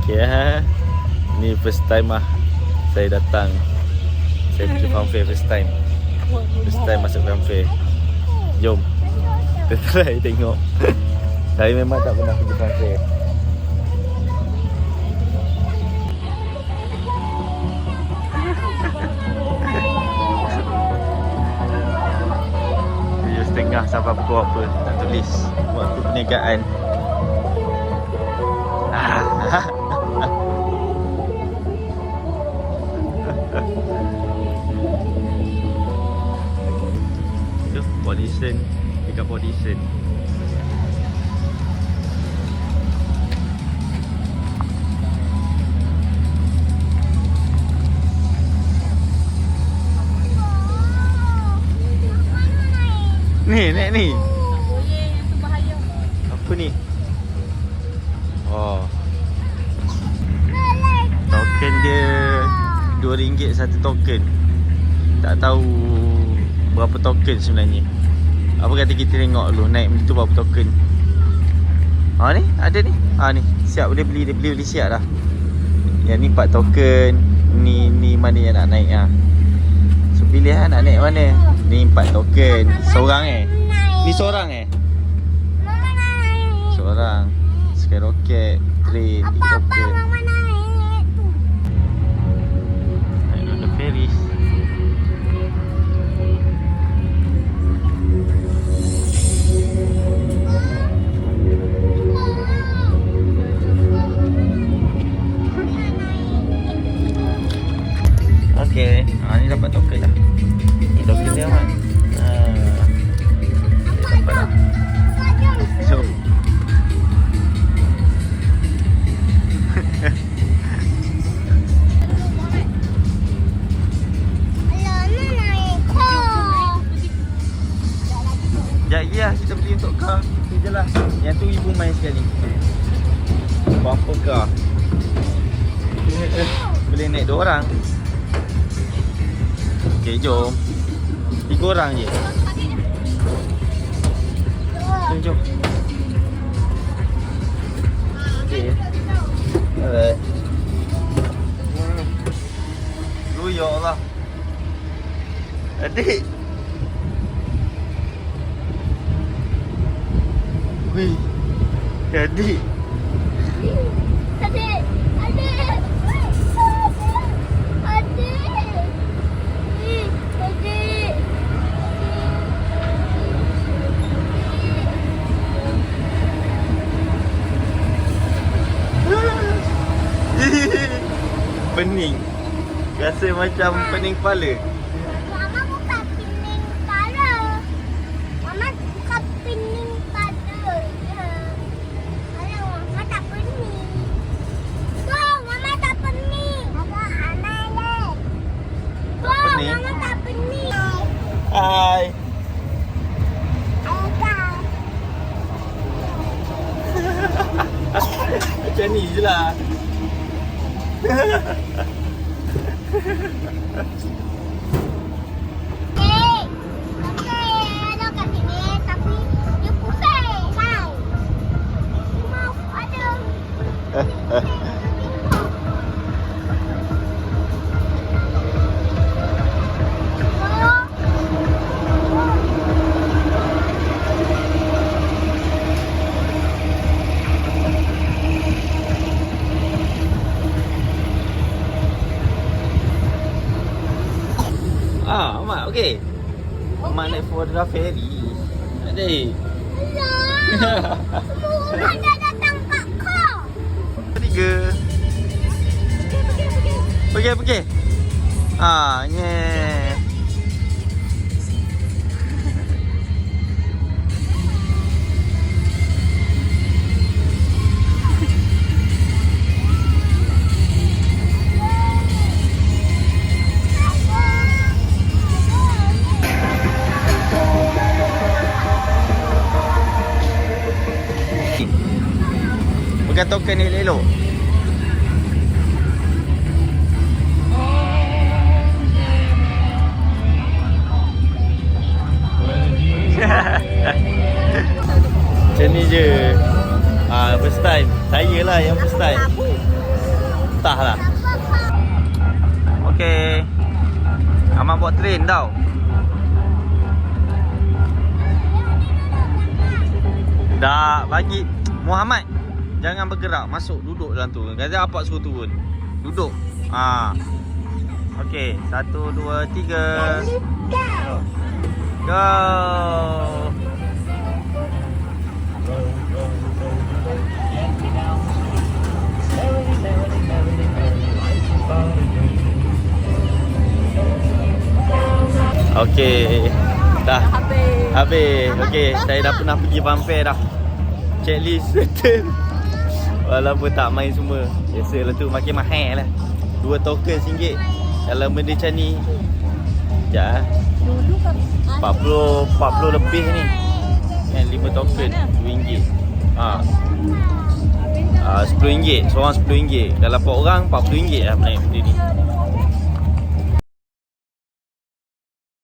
Okay Ni first time lah saya datang. Saya pergi Fun Fair first time. First time masuk Fun Fair. Jom kita try tengok. Saya memang tak pernah pergi Fun Fair. Video setengah sampai pukul apa tak tulis waktu perniagaan. Itu Polisen dekat Polisen. Ni, naik ni. Boleh, itu bahaya. Apa ni? Oh. Token dia RM2 satu token. Tak tahu berapa token sebenarnya. Apa kata kita tengok dulu naik macam tu berapa token. Ha ni, ada ni. Ha ni, siap boleh beli siap dah. Yang ni 4 token. Ni mana yang nak naik ah. So pilih lah nak naik mana. Ni 4 token. Seorang Ni seorang Mama naik. Seorang. Skyrocket, train, Apa helicopter. mama naik tu? Naik roller ferries. Okey, ni dapat token dah. Ni token dia aman. Dapat dah. So sekejap lagi lah kita beli untuk car. Itu je lah. Yang tu ibu main sekali. Bumper car. Boleh naik 2 orang. Okay, jom. 3 orang je. Jom. Okay. Alright. Ya Allah. Adik. Wih. Adik. Adik. Pening. Rasa macam pening kepala. Mama bukan pening kepala. Mama bukan pening kepala. Kalau Mama tak pening. Tuh, Mama tak pening. Abang anak deh. Tuh, Pening? Mama tak pening. Hai. Ayo guys. Macam ni je lah. Ada kat sini tapi dia pusing kan. Mau ada. Mak, okey. Mak naik Fodra Ferry. Adik. Alah. Semua orang dah datang kat kau. 3. Pergi. Yeah. Pegang token ni elok. Macam ni je. First time. Saya lah yang first time. patah lah. Okey. Amat buat train tau. Dah bagi Muhammad, jangan bergerak, masuk duduk dalam tu. Kata apa suruh turun. Duduk. Okey, 1 2 3. Go. Okey. Dah habis. Okey, saya dah pernah pergi Vampire dah. Checklist settle. Walaupun tak main semua. Biasalah tu, makin mahal lah. 2 token RM1. Kalau benda macam ni, sekejap Dulu kan 40 lebih ni. Kan 5 token RM2. RM10. Seorang RM10. Kalau 4 orang RM40 lah naik benda ni.